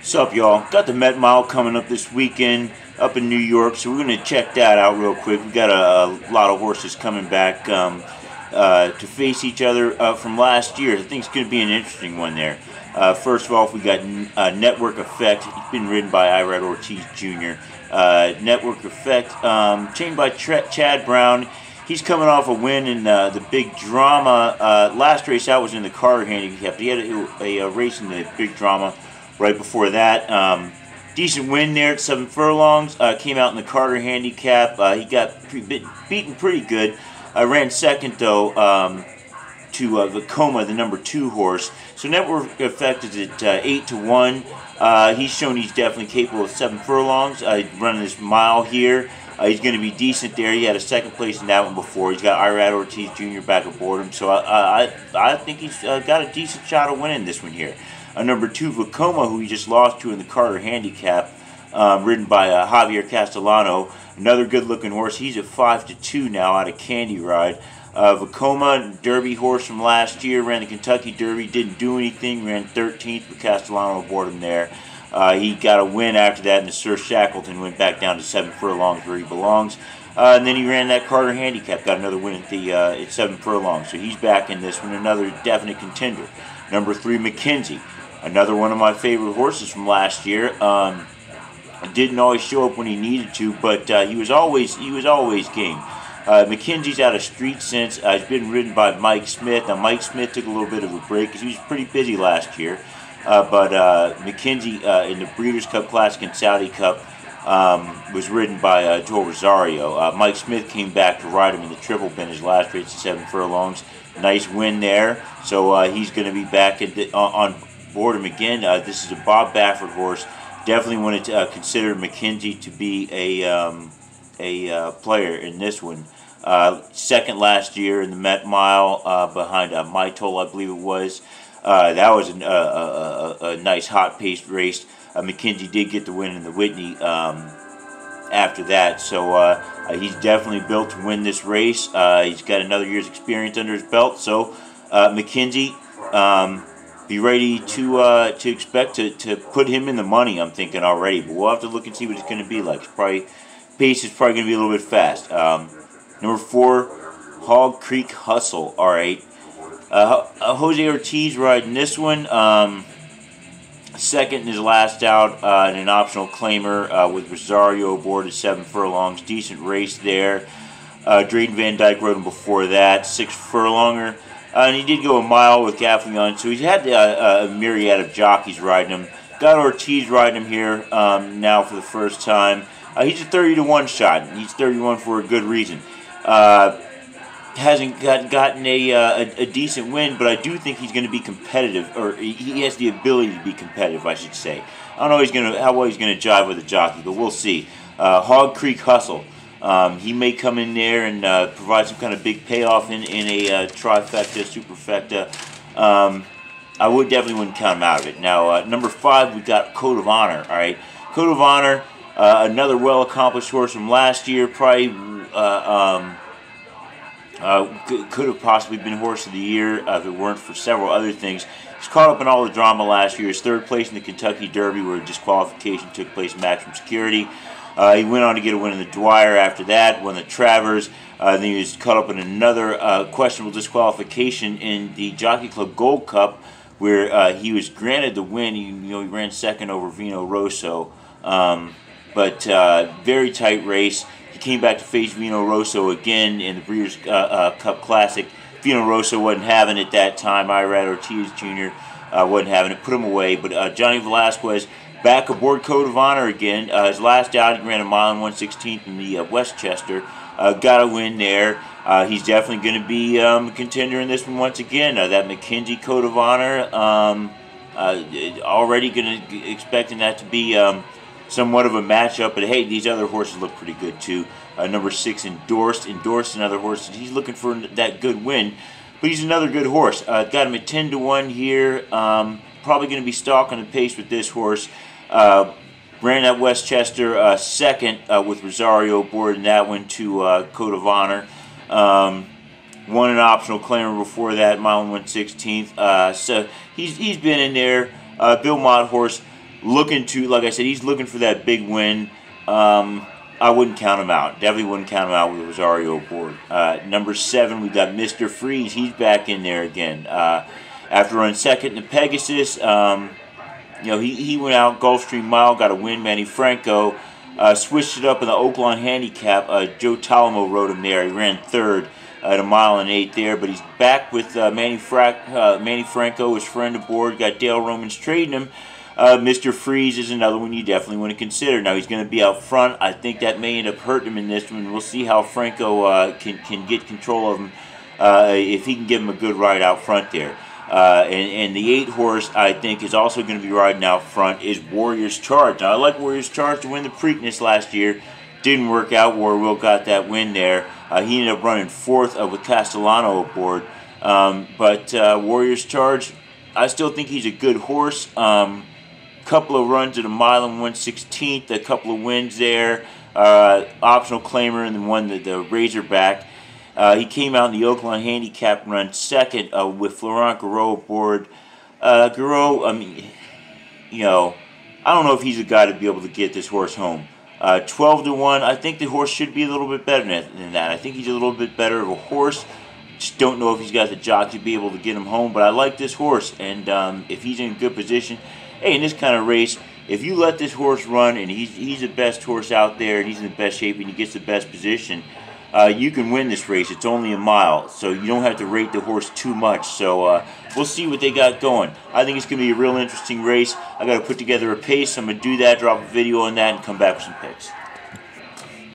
What's up, y'all? Got the Met Mile coming up this weekend up in New York, so we're going to check that out real quick. We got a lot of horses coming back to face each other from last year. I think it's going to be an interesting one there. First of all, we got Network Effect. He's been ridden by Irad Ortiz Jr. Network Effect, trained by Chad Brown. He's coming off a win in the big drama. Last race out was in the Carter Handicap. He had a race in the big drama right before that. Decent win there at 7 furlongs. Came out in the Carter Handicap. He got beaten pretty good. Ran second, though, to Vekoma, the number 2 horse. So Network Effect is at 8-1. He's shown he's definitely capable of 7 furlongs. Running this mile here. He's going to be decent there. He had a second place in that one before. He's got Irad Ortiz Jr. back aboard him. So I think he's got a decent shot of winning this one here. Number 2, Vekoma, who he just lost to in the Carter Handicap, ridden by Javier Castellano. Another good-looking horse. He's at 5-2 now out of Candy Ride. Vekoma, Derby horse from last year, ran the Kentucky Derby, didn't do anything, ran 13th with Castellano aboard him there. He got a win after that in the Sir Shackleton, went back down to 7 furlongs where he belongs. And then he ran that Carter Handicap, got another win at 7 furlongs. So he's back in this one, another definite contender. Number 3, McKenzie. Another one of my favorite horses from last year. Didn't always show up when he needed to, but he was always game. McKenzie's out of Street Sense. He's been ridden by Mike Smith. Now Mike Smith took a little bit of a break because he was pretty busy last year. But McKenzie in the Breeders' Cup Classic and Saudi Cup was ridden by Joel Rosario. Mike Smith came back to ride him in the Triple Pin his last race at 7 furlongs. Nice win there. So he's going to be back on board him again. This is a Bob Baffert horse. Definitely want to consider McKenzie to be a player in this one. Second last year in the Met Mile behind Mytol, I believe it was. That was a nice hot-paced race. McKenzie did get the win in the Whitney after that, so he's definitely built to win this race. He's got another year's experience under his belt, so McKenzie, be ready to expect to put him in the money, I'm thinking already. But we'll have to look and see what it's going to be like. Pace is probably going to be a little bit fast. Number 4, Hog Creek Hustle. All right. Jose Ortiz riding this one. Second in his last out in an optional claimer with Rosario aboard at 7 furlongs. Decent race there. Drayden Van Dyke rode him before that. 6 furlonger. And he did go a mile with Gaffleyon, so he's had a myriad of jockeys riding him. Got Ortiz riding him here now for the first time. He's a 30-1 shot. He's 31 for a good reason. Hasn't gotten a decent win, but I do think he's going to be competitive, or he has the ability to be competitive, I should say. I don't know how well he's going to jive with a jockey, but we'll see. Hog Creek Hustle. He may come in there and provide some kind of big payoff in a trifecta, superfecta. I definitely wouldn't count him out of it. Now, number 5, we've got Code of Honor. All right, Code of Honor, another well-accomplished horse from last year. Probably could have possibly been Horse of the Year if it weren't for several other things. He's caught up in all the drama last year. His 3rd place in the Kentucky Derby, where disqualification took place in maximum security. He went on to get a win in the Dwyer after that, won the Travers. Then he was caught up in another questionable disqualification in the Jockey Club Gold Cup, where he was granted the win. He ran second over Vino Rosso, but very tight race. He came back to face Vino Rosso again in the Breeders' Cup Classic. Vino Rosso wasn't having it that time. Irad Ortiz Jr. Wasn't having it, put him away. But Johnny Velasquez back aboard Code of Honor again. His last out, he ran a mile and 1/16 in the Westchester. Got a win there. He's definitely going to be a contender in this one once again. That McKenzie Code of Honor, already expecting that to be somewhat of a matchup. But hey, these other horses look pretty good too. Number 6, Endorsed, another horse. He's looking for that good win, but he's another good horse. Got him at 10-1 here. Probably going to be stalking the pace with this horse. Ran at Westchester second with Rosario aboard in that one to Code of Honor. Won an optional claimer before that, mile and 1/16. So he's been in there. Bill Mott horse. looking to, like I said, he's looking for that big win. I wouldn't count him out. Definitely wouldn't count him out with Rosario aboard. Number 7, we got Mr. Freeze. He's back in there again. After running second in the Pegasus, he went out Gulfstream Mile, got a win. Manny Franco switched it up in the Oakland Handicap. Joe Talamo rode him there. He ran third at 1 mile and 8 there, but he's back with Manny Franco, his friend aboard. Got Dale Romans trading him. Mr. Freeze is another one you definitely want to consider. Now he's going to be out front. I think that may end up hurting him in this one. We'll see how Franco can get control of him if he can give him a good ride out front there. And the 8 horse I think is also going to be riding out front is Warrior's Charge. Now I like Warrior's Charge to win the Preakness last year. Didn't work out. Warwill got that win there. He ended up running 4th with Castellano aboard. But Warrior's Charge, I still think he's a good horse. Couple of runs at 1 mile and 1/16, a couple of wins there. Optional claimer and then won the Razorback. He came out in the Oakland Handicap run second with Florent Garreau aboard. Garreau, I don't know if he's a guy to be able to get this horse home. 12-1, I think the horse should be a little bit better than that. I think he's a little bit better of a horse. Just don't know if he's got the jockey to be able to get him home, but I like this horse, and if he's in good position, hey, in this kind of race, if you let this horse run and he's the best horse out there and he's in the best shape and he gets the best position, you can win this race. It's only 1 mile, so you don't have to rate the horse too much. So we'll see what they got going. I think it's going to be a real interesting race. I got to put together a pace. I'm going to do that, drop a video on that, and come back with some picks.